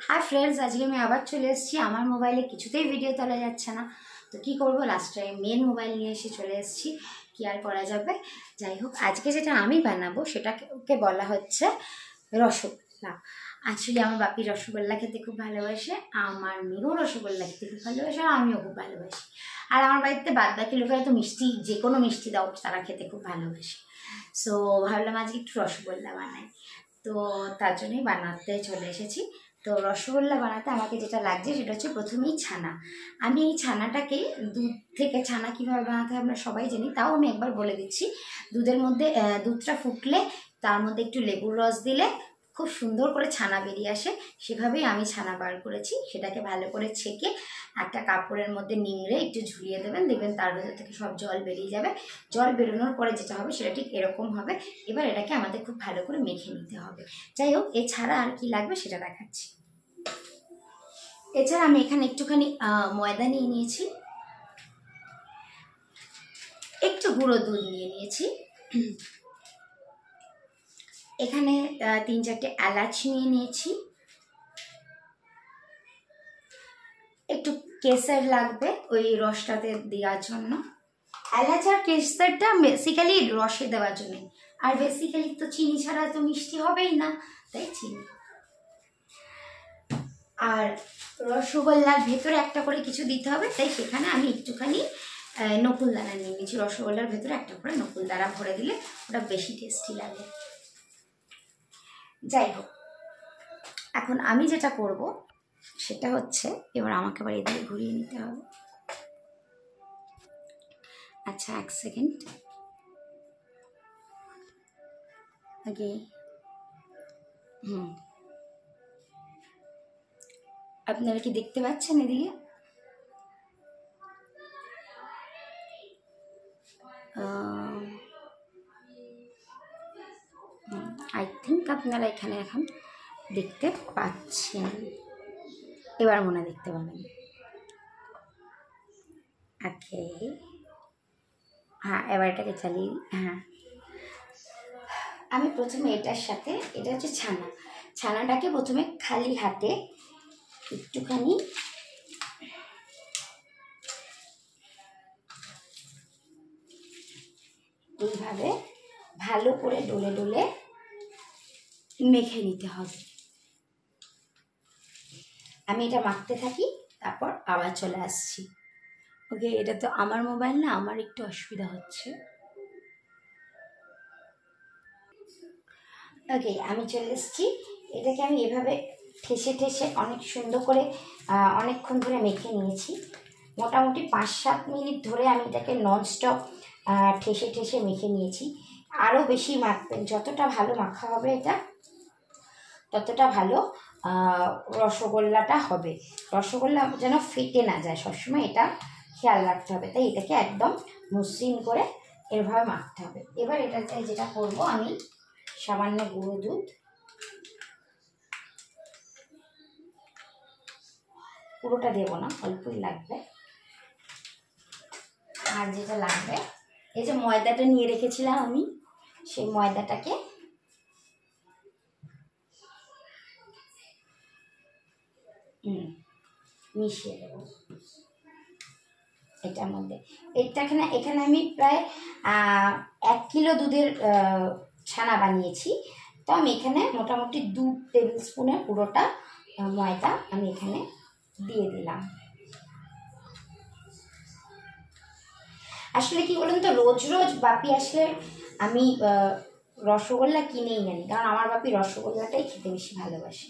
Hi friends, आज के मैं आबार चले एसेছি আমার মোবাইলে কিছুতেই ভিডিও তোলা যাচ্ছে না। তো কি করব, লাস্ট টাইম মেন মোবাইল নিয়ে এসে চলে এসেছি, কি আর করা যাবে। যাই হোক, আজকে যেটা আমি বানাবো সেটাকে বলা হচ্ছে রসগোল্লা। আসলে আমার বাপি রসগোল্লা খেতে খুব ভালোবাসে, আমার মেয়েও রসগোল্লা খেতে খুব ভালোবাসে, আর আমিও খুব ভালোবাসি। আর আমার বাড়িতে বাদ বাকি লোকেরা তো মিষ্টি, যে কোনো মিষ্টি দাও তারা খেতে খুব ভালোবাসে। সো ভাবলাম আজকে একটু রসগোল্লা বানাই, তো তার জন্যই বানাতে চলে এসেছি। তো রসগোল্লা বানাতে আমাকে যেটা লাগছে সেটা হচ্ছে প্রথমেই ছানা। আমি এই ছানাটাকে দুধ থেকে, ছানা কীভাবে বানাতে হয় আমরা সবাই জানি, তাও আমি একবার বলে দিচ্ছি। দুধের মধ্যে দুধটা ফুটলে তার মধ্যে একটু লেবুর রস দিলে খুব সুন্দর করে ছানা বেরিয়ে আসে, সেভাবেই আমি ছানা বার করেছি। সেটাকে ভালো করে ছেঁকে একটা কাপড়ের মধ্যে নিংড়ে একটু ঝুলিয়ে দেবেন, দেখবেন তার ভেতর থেকে সব জল বেরিয়ে যাবে। জল বেরোনোর পরে যেটা হবে সেটা ঠিক এরকম হবে। এবার এটাকে আমাদের খুব ভালো করে মেখে নিতে হবে। যাই হোক, এছাড়া আর কি লাগবে সেটা দেখাচ্ছি। এছাড়া আমি এখানে একটুখানি ময়দা নিয়ে নিয়েছি, একটু গুঁড়ো দুধ নিয়ে নিয়েছি, এখানে 3-4টে এলাচ নিয়ে নিয়েছি, একটু কেসর লাগবে ওই রসটাতে দেওয়ার জন্য। এলাচ আর কেসরটা বেসিক্যালি রসে দেওয়ার জন্য, আর বেসিক্যালি তো চিনি ছাড়া তো মিষ্টি হবেই না, তাই চিনি। আর রসগোল্লার ভেতরে একটা করে কিছু দিতে হবে, তাই সেখানে আমি একটুখানি নকুলদানা নিয়ে নিয়েছি। রসগোল্লার ভেতরে একটা করে নকুলদানা ভরে দিলে ওটা বেশি টেস্টি লাগে। যাই হোক, এখন আমি যেটা করব সেটা হচ্ছে, এবার আমাকে আবার এদিকে ঘুরিয়ে নিতে হবে। আচ্ছা, 1 সেকেন্ড। আগে আপনারা কি দেখতে পাচ্ছেন এদিকে? আই থিঙ্ক আপনারা এখানে এখন দেখতে পাচ্ছেন, এবার মনে দেখতে পাবেন। ওকে, হ্যাঁ, এবার এটাকে চালিয়ে, হ্যাঁ। আমি প্রথমে এটার সাথে, এটা হচ্ছে ছানাটাকে প্রথমে খালি হাতে একটুখানি এইভাবে ভালো করে ডলে ডলে মেখে নিতে হবে। আমি এটা মাখতে থাকি, তারপর আবার চলে আসছি। ওকে, এটা তো আমার মোবাইল না, আমার একটু অসুবিধা হচ্ছে। ওকে, আমি চলে এসেছি। এটাকে আমি এভাবে ঠেসে ঠেসে অনেক সুন্দর করে অনেকক্ষণ ধরে মেখে নিয়েছি। মোটামুটি 5-7 মিনিট ধরে আমি এটাকে ননস্টপ ঠেসে ঠেসে মেখে নিয়েছি। আরও বেশি মাখবেন, যতটা ভালো মাখা হবে এটা ততটা ভালো রসগোল্লাটা হবে। রসগোল্লা যেন ফেটে না যায়, সবসময় এটা খেয়াল রাখতে হবে। তাই এটাকে একদম মসৃণ করে এভাবে মাখতে হবে। এবার এটাতে যেটা করব, আমি সামান্য গুঁড়ো দুধ, পুরোটা দেবো না, অল্পই লাগবে। আর যেটা লাগবে, এই যে ময়দাটা নিয়ে রেখেছিলাম আমি, সেই ময়দাটাকে মিশিয়ে দেবো এটার মধ্যে। এখানে আমি প্রায় 1 কিলো দুধের ছানা বানিয়েছি, তো আমি এখানে মোটামুটি 2 টেবিল স্পুনের পুরোটা ময়দা আমি এখানে দিয়ে দিলাম। আসলে কি বলুন তো, রোজ রোজ বাপি আসলে আমি রসগোল্লা কিনেই আনি, কারণ আমার বাপি রসগোল্লাটাই খেতে বেশি ভালোবাসে।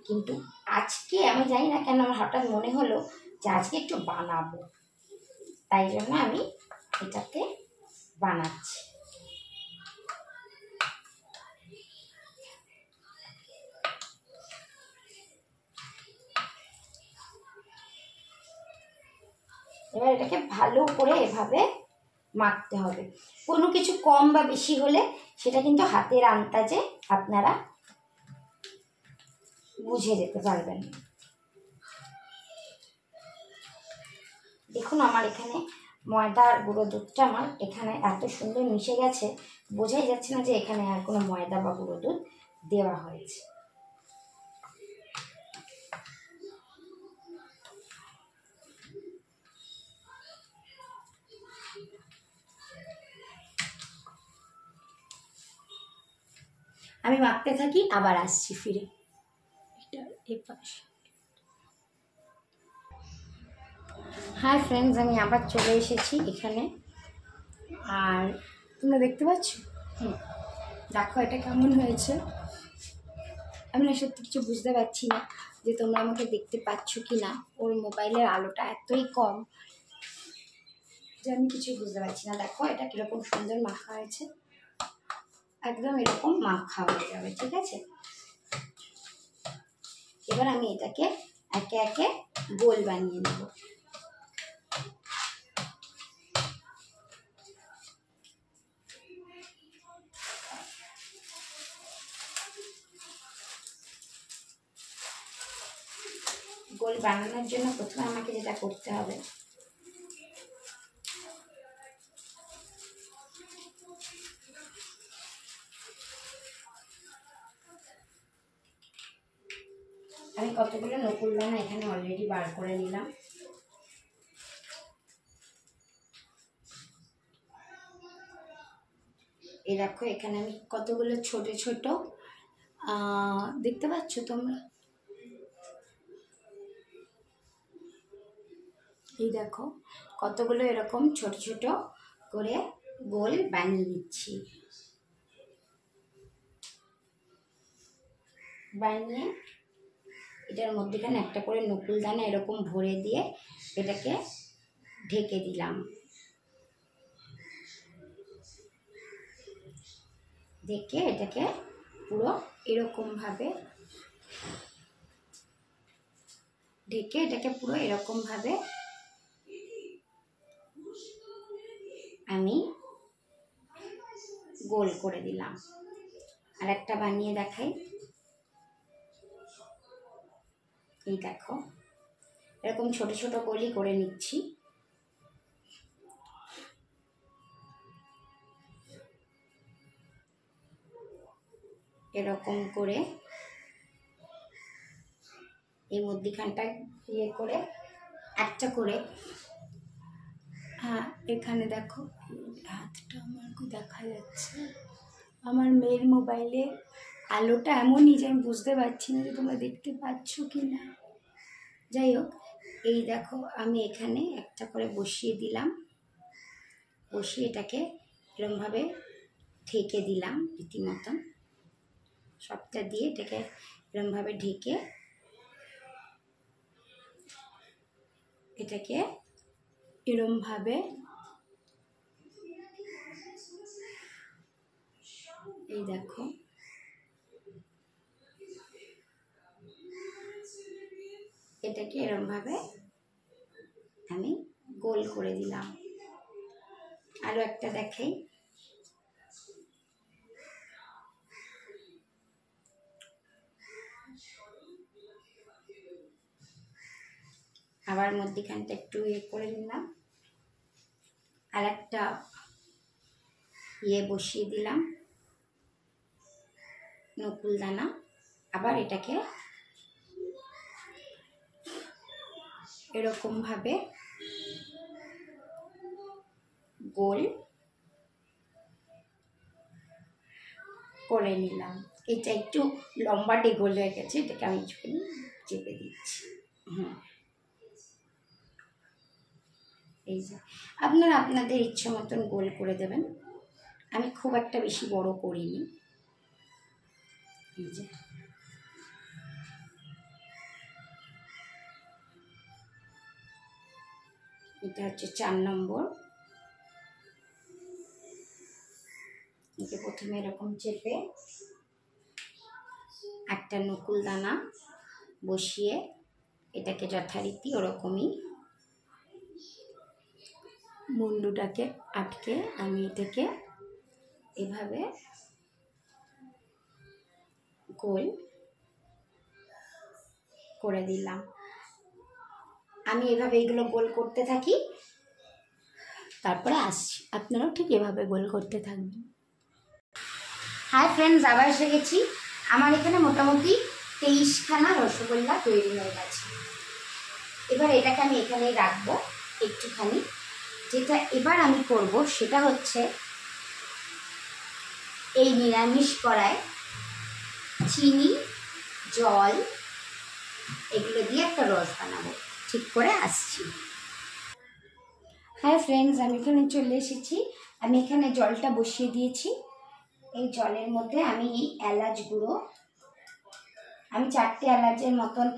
কিন্তু আজকে আমি জানি না কেন আমার হঠাৎ মনে হলো যে আজকে একটু বানাবো, তাই জন্য আমি এটাকে বানাচ্ছি। এবার এটাকে ভালো করে এভাবে মাখতে হবে। কোনো কিছু কম বা বেশি হলে সেটা কিন্তু হাতের আন্দাজে আপনারা বুঝে যেতে পারবেন। দেখুন, আমার এখানে ময়দা আর গুঁড়ো দুধটা আমার এখানে এত সুন্দর মিশে গেছে, বোঝাই যাচ্ছে না যে এখানে আর কোনো ময়দা বা গুঁড়ো দুধ দেওয়া হয়েছে। মাখতে থাকি, আবার আসছি ফিরে। এটা এপাশ। হাই ফ্রেন্ডস, আমি আবার চলে এসেছি এখানে। আর তোমরা দেখতে পাচ্ছ? দেখো এটা কেমন হয়েছে। আমি না সত্যি কিছু বুঝতে পারছি না যে তোমরা আমাকে দেখতে পাচ্ছ কি না। ওর মোবাইলের আলোটা এতই কম যে আমি কিছুই বুঝতে পারছি না। দেখো এটা কীরকম সুন্দর মাখা হয়েছে, একদম এরকম মাখা হয়ে যাবে, ঠিক আছে। এবার আমি এটাকে একে একে গোল বানিয়ে নেব। গোল বানানোর জন্য প্রথমে আমাকে যেটা করতে হবে, আমি কতগুলো নকুল দানা এখানে অলরেডি বার করে নিলাম। এই দেখো এখানে আমি কতগুলো ছোট ছোট দেখতে পাচ্ছ তোমরা, এই দেখো কতগুলো এরকম ছোট ছোট করে গোল বানিয়ে নিচ্ছি। বানিয়ে এটার মধ্যেখানে একটা করে নকুল দানা এরকম ভরে দিয়ে এটাকে ঢেকে দিলাম। ঢেকে এটাকে পুরো এরকমভাবে আমি গোল করে দিলাম। আর একটা বানিয়ে দেখাই। এই দেখো এরকম ছোট ছোট গোলই করে নিচ্ছি। এরকম করে এই মধ্যিখানটা ইয়ে করে একটা করে, হ্যাঁ এখানে দেখো হাতটা আমার দেখা যাচ্ছে। আমার মেয়ের মোবাইলে আলোটা এমনই যে আমি বুঝতে পারছি না যে তোমরা দেখতে পাচ্ছ কি না। যাই হোক, এই দেখো আমি এখানে একটা করে বসিয়ে দিলাম। বসিয়ে এটাকে এরকমভাবে ঢেকে দিলাম রীতিমতন। সবটা দিয়ে এটাকে এরকমভাবে ঢেকে এটাকে এরমভাবে এই দেখো এটাকে এরমভাবে আমি গোল করে দিলাম। আরো একটা দেখাই। আবার মধ্যখানটা একটু ইয়ে করে নিলাম। আর একটা ইয়ে বসিয়ে দিলাম নকুল দানা। আবার এটাকে এরকমভাবে গোল করে নিলাম। এটা একটু লম্বাটে গোল হয়ে গেছে, এটাকে আমি চেপে দিচ্ছি। এই যে আপনারা আপনাদের ইচ্ছে মতন গোল করে দেবেন। আমি খুব একটা বেশি বড় করিনি। এই যে এটা হচ্ছে 4 নম্বর। একে প্রথমে এরকম চেপে একটা নকুল দানা বসিয়ে এটাকে যথারীতি ওরকমই মুন্ডুটাকে আটকে আমি এটাকে এভাবে গোল করে দিলাম। আমি এভাবে এইগুলো গোল করতে থাকি, তারপরে আসছি। আপনারাও ঠিক এভাবে গোল করতে থাকবেন। হাই ফ্রেন্ডস, আবার এসে গেছি। আমার এখানে মোটামুটি 23খানা রসগোল্লা তৈরি হয়ে গেছে। এবার এটাকে আমি এখানেই রাখবো একটুখানি। যেটা এবার আমি করব সেটা হচ্ছে এই নিরামিষ কড়ায় চিনি, জল এগুলো দিয়ে একটা রস বানাবো। ঠিক করে আসছি। হ্যাঁ ফ্রেন্ডস, আমি এখানে চলে এসেছি। আমি এখানে জলটা বসিয়ে দিয়েছি। এই জলের মধ্যে আমি এই এলাচ গুঁড়ো, আমি 4টে এলাচের মতন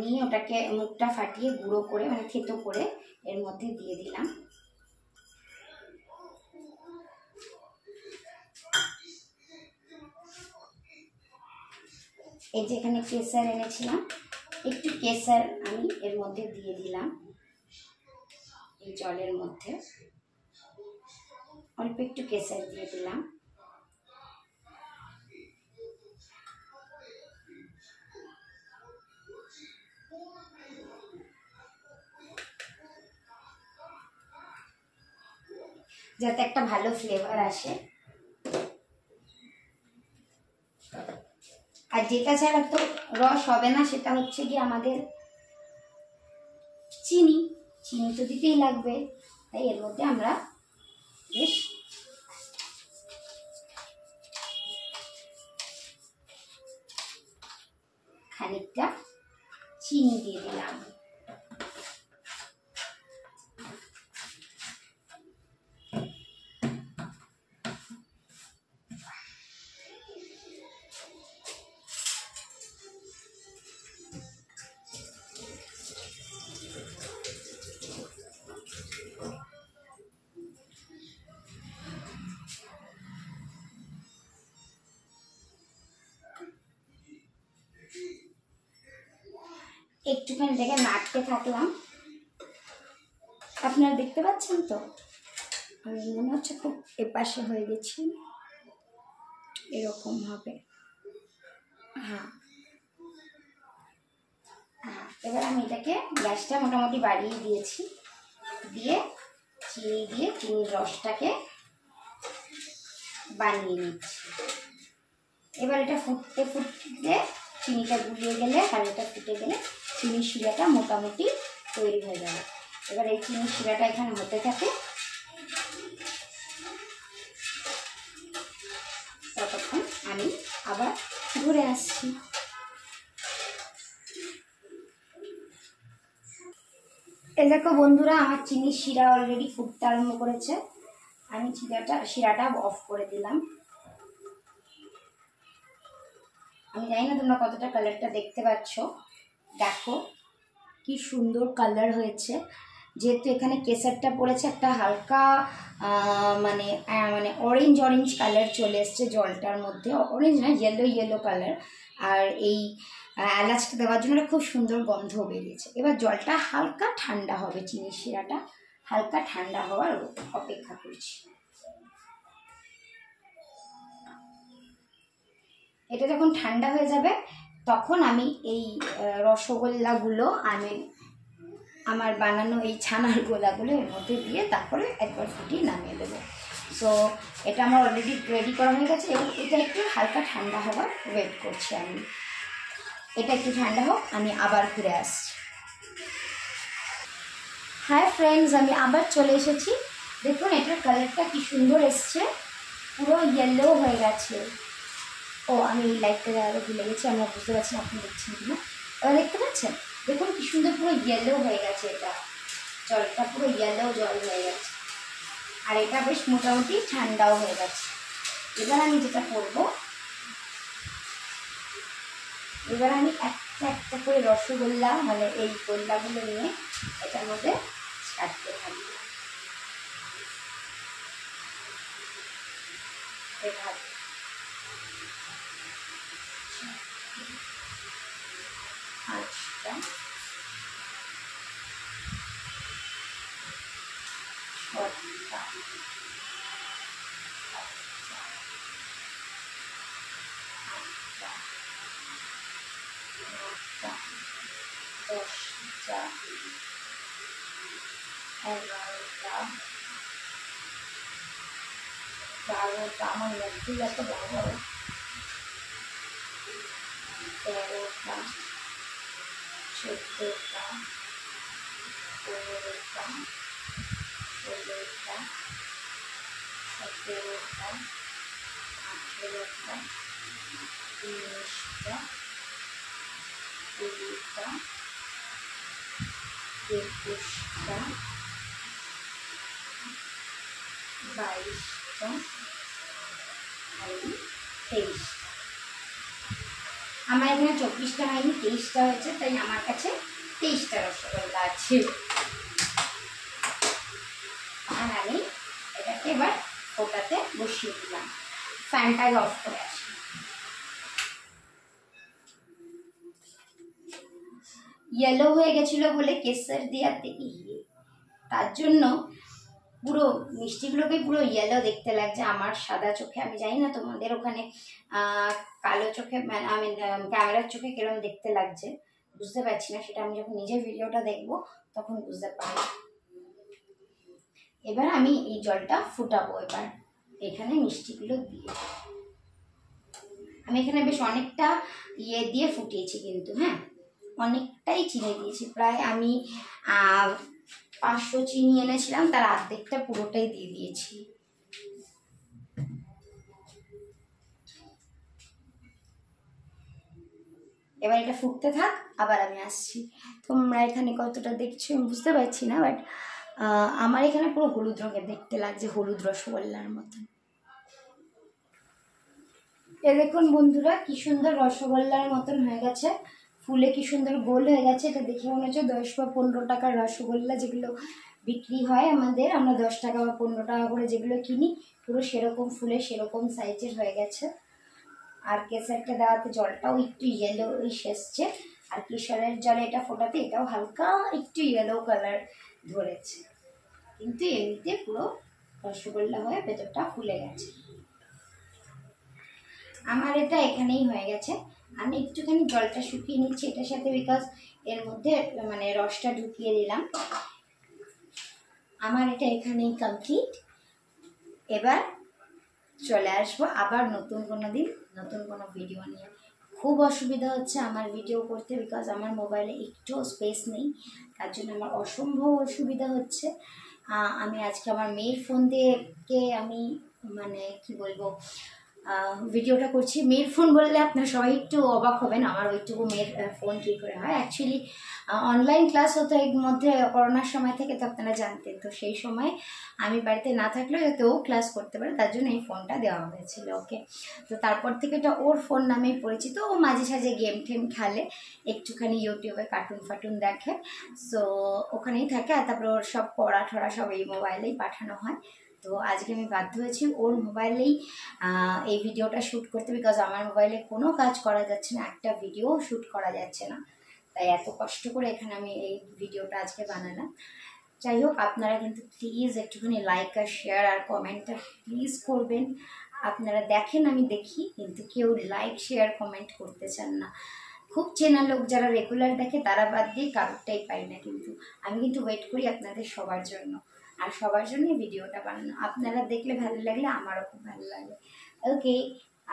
নিয়ে ওটাকে মুখটা ফাটিয়ে গুঁড়ো করে মানে থেতো করে এর মধ্যে দিয়ে দিলাম। এই যে এখানে কেসার এনেছিলাম, একটু কেসার আমি এর মধ্যে দিয়ে দিলাম। এই জলের মধ্যে অল্প একটু কেসার দিয়ে দিলাম। যাতে একটা ভালো ফ্লেভার আসে। আর যেটা ছাড়া তো রস হবে না সেটা হচ্ছে কি আমাদের চিনি। চিনি তো দিতেই লাগবে, তাই এর মধ্যে আমরা বেশ খানিকটা চিনি দিয়ে দিলাম। একটুখানি দেখে নাড়তে থাকলাম। আপনারা দেখতে পাচ্ছেন তো? আমি মনে হচ্ছে খুব এপাশে হয়ে গেছি, এরকম হবে। হ্যাঁ হ্যাঁ, এবার আমি এটাকে গ্যাসটা মোটামুটি বাড়িয়ে দিয়েছি, দিয়ে চিনির রসটাকে বানিয়ে নিচ্ছি। এবার এটা ফুটতে ফুটতে চিনিটা গুলিয়ে গেলে আর এটা ফুটে গেলে চিনির শিরাটা মোটামুটি তৈরি হয়ে যাবে। এবার এই চিনির শিরাটা এখানে হতে থাকে, ততক্ষণ আমি আবার ঘুরে আসছি। এই দেখো বন্ধুরা, আমার চিনির শিরা অলরেডি ফুটতে আরম্ভ করেছে। আমি শিরাটা অফ করে দিলাম। আমি জানি না তোমরা কতটা কালারটা দেখতে পাচ্ছ। দেখো কি সুন্দর কালার হয়েছে। যেহেতু এখানে কেসারটা পড়েছে, একটা হালকা মানে মানে অরেঞ্জ কালার চলে এসছে জলটার মধ্যে। অরেঞ্জ না, ইয়েলো কালার। আর এই এলাচটা দেওয়ার জন্য খুব সুন্দর গন্ধ বেরিয়েছে। এবার জলটা হালকা ঠান্ডা হবে, চিনির শিরাটা হালকা ঠান্ডা হওয়ার অপেক্ষা করছি। এটা যখন ঠান্ডা হয়ে যাবে তখন আমি এই রসগোল্লাগুলো আমার বানানো এই ছানার গোলাগুলো এর মধ্যে দিয়ে তারপরে একবার ফুটিয়ে নামিয়ে দেবো। সো এটা আমার অলরেডি রেডি করা হয়ে গেছে এবং এটা একটু হালকা ঠান্ডা হওয়ার ওয়েট করছি আমি। এটা একটু ঠান্ডা হোক, আমি আবার ফিরে আসছি। হাই ফ্রেন্ডস, আমি আবার চলে এসেছি। দেখুন এটার কালারটা কি সুন্দর এসছে, পুরো ইয়েলো হয়ে গেছে। ও আমি এই লাইটটা আরও ভুলে গেছি, আমরা বুঝতে পারছি না আপনি দেখছেন কিনা। এবার দেখতে পাচ্ছেন, দেখুন কি সুন্দর পুরো ইয়েলো হয়ে গেছে। এটা জলটা পুরো ইয়েলো জল হয়ে গেছে, আর এটা বেশ মোটামুটি ঠান্ডাও হয়ে গেছে। এবার আমি যেটা করবো, এবার আমি একটা একটা করে রসগোল্লা মানে এই গোল্লাগুলো নিয়ে এটার মধ্যে ছাড়তে থাকবো। এভাবে পাঁচটা, ছটা, আটটা, নটা, 10টা, 11টা, 12টা, আমার মধ্যে এত বড়, 13টা, 14টা, 15টা, 16টা, 17টা, 18টা, 19টা, 20টা, 21টা, 22টা, আর 23টা। আমার এখানে 24টা হয়নি, 23টা হয়েছে, তাই আমার কাছে 23টা রসগোল্লা আছে। আর আমি এটাকে এবার ওটাতে বসিয়ে দিলাম। ফ্যানটা অফ করে আসি। ইয়েলো হয়ে গেছিল বলে কেসার দিয়াতে তার জন্য পুরো মিষ্টিগুলোকে পুরো ইয়েলো দেখতে লাগছে আমার সাদা চোখে। আমি জানি না তোমাদের ওখানে কালো চোখে, আমি ক্যামেরার চোখে কিরকম দেখতে লাগছে বুঝতে পারছি না, সেটা আমি যখন নিজের ভিডিওটা দেখবো তখন বুঝতে পারবো। এবার আমি এই জলটা ফুটাবো। এবার এখানে মিষ্টিগুলো দিয়ে আমি এখানে বেশ অনেকটা ইয়ে দিয়ে ফুটিয়েছি কিন্তু, হ্যাঁ অনেকটাই চিনি দিয়েছি। প্রায় আমি 500 চিনি এনেছিলাম, তার অর্ধেকটা পুরোটাই দিয়ে দিয়েছি। এবার এটা ফুটতে থাক, আবার আমি আসছি। তোমরা এখানে কতটা দেখছো আমি বুঝতে পারছি না, বাট আমার এখানে পুরো হলুদ রঙের দেখতে লাগছে, হলুদ রসগোল্লার মতন। এ দেখুন বন্ধুরা কি সুন্দর রসগোল্লার মতন হয়ে গেছে, ফুলে কি সুন্দর গোল হয়ে গেছে। এটা দেখে মনে হচ্ছে 10 বা 15 টাকার রসগোল্লা যেগুলো বিক্রি হয় আমাদের, আমরা 10 টাকা বা 15 টাকা করে যেগুলো কিনি, পুরো সেরকম ফুলে সেরকম সাইজের হয়ে গেছে। আর কেসারটা দেওয়াতে জলটাও একটু ইয়েলো এসছে, আর কেশরের জলে এটা ফোটাতে এটাও হালকা একটু ইয়েলো কালার ধরেছে, কিন্তু এমনিতে পুরো রসগোল্লা হয়ে ভেতরটা ফুলে গেছে। আমার এটা এখানেই হয়ে গেছে। আমি একটুখানি জলটা শুকিয়ে নিচ্ছি এটার সাথে, বিকজ এর মধ্যে মানে রসটা ঢুকিয়ে দিলাম। আমার এটা এখানেই কমপ্লিট। এবার চলে আসবো আবার নতুন কোনো দিন নতুন কোনো ভিডিও নিয়ে। খুব অসুবিধা হচ্ছে আমার ভিডিও করতে, বিকজ আমার মোবাইলে একটুও স্পেস নেই, তার জন্য আমার অসম্ভব অসুবিধা হচ্ছে। আমি আজকে আমার মেয়ের ফোন থেকে আমি মানে কি বলবো ভিডিওটা করছি। মেয়ের ফোন বললে আপনারা সবাই একটু অবাক হবেন, আমার ওইটুকু মেয়ের ফোন কী করে হয়। অ্যাকচুয়ালি অনলাইন ক্লাস হতো এর মধ্যে করোনার সময় থেকে, তো আপনারা জানতেন। তো সেই সময় আমি বাড়িতে না থাকলেও যাতে ও ক্লাস করতে পারে তার জন্য এই ফোনটা দেওয়া হয়েছিল ওকে। তো তারপর থেকে এটা ওর ফোন নামেই পরিচিত। ও মাঝে সাঝে গেম টেম খেলে, একটুখানি ইউটিউবে কার্টুন ফাটুন দেখে, সো ওখানেই থাকে। আর তারপরে ওর সব পড়া ঠড়া সব এই মোবাইলেই পাঠানো হয়। তো আজকে আমি বাধ্য হয়েছি ওর মোবাইলেই এই ভিডিওটা শ্যুট করতে, বিকজ আমার মোবাইলে কোনো কাজ করা যাচ্ছে না, একটা ভিডিও শ্যুট করা যাচ্ছে না, তাই এত কষ্ট করে এখানে আমি এই ভিডিওটা আজকে বানালাম। যাই হোক, আপনারা কিন্তু প্লিজ একটুখানি লাইক আর শেয়ার আর কমেন্টটা প্লিজ করবেন। আপনারা দেখেন আমি দেখি, কিন্তু কেউ লাইক শেয়ার কমেন্ট করতে চান না। খুব চেনা লোক যারা রেগুলার দেখে তারা বাদ দিয়ে কারোরটাই পাই না, কিন্তু আমি কিন্তু ওয়েট করি আপনাদের সবার জন্য, আর সবার জন্যই ভিডিওটা বানানো। আপনারা দেখলে ভালো লাগলে আমারও খুব ভালো লাগে। ওকে,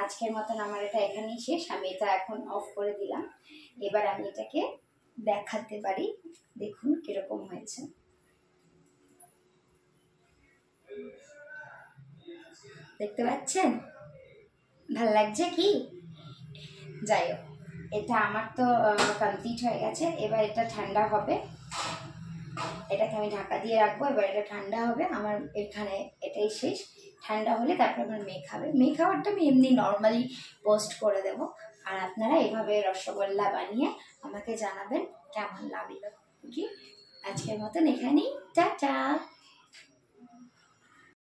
আজকের মতন আমার এটা এখানেই শেষ। আমি এটা এখন অফ করে দিলাম। এবার আমি এটাকে দেখাতে পারি, দেখুন কিরকম হয়েছে। দেখতে পাচ্ছেন ভাল লাগছে কি? যাই হোক, এটা আমার তো কমপ্লিট হয়ে গেছে। এবার এটা ঠান্ডা হবে, এটাকে আমি ঢাকা দিয়ে রাখবো। এবার এটা ঠান্ডা হবে, আমার এখানে এটাই শেষ। ঠান্ডা হলে তারপর আমার মেয়ে খাবে। মেয়ে খাবারটা আমি এমনি নর্মালি পোস্ট করে দেব। আর আপনারা এইভাবে রসগোল্লা বানিয়ে আমাকে জানাবেন কেমন লাগলো। ওকে, আজকের মতন এখানেই, টাটা।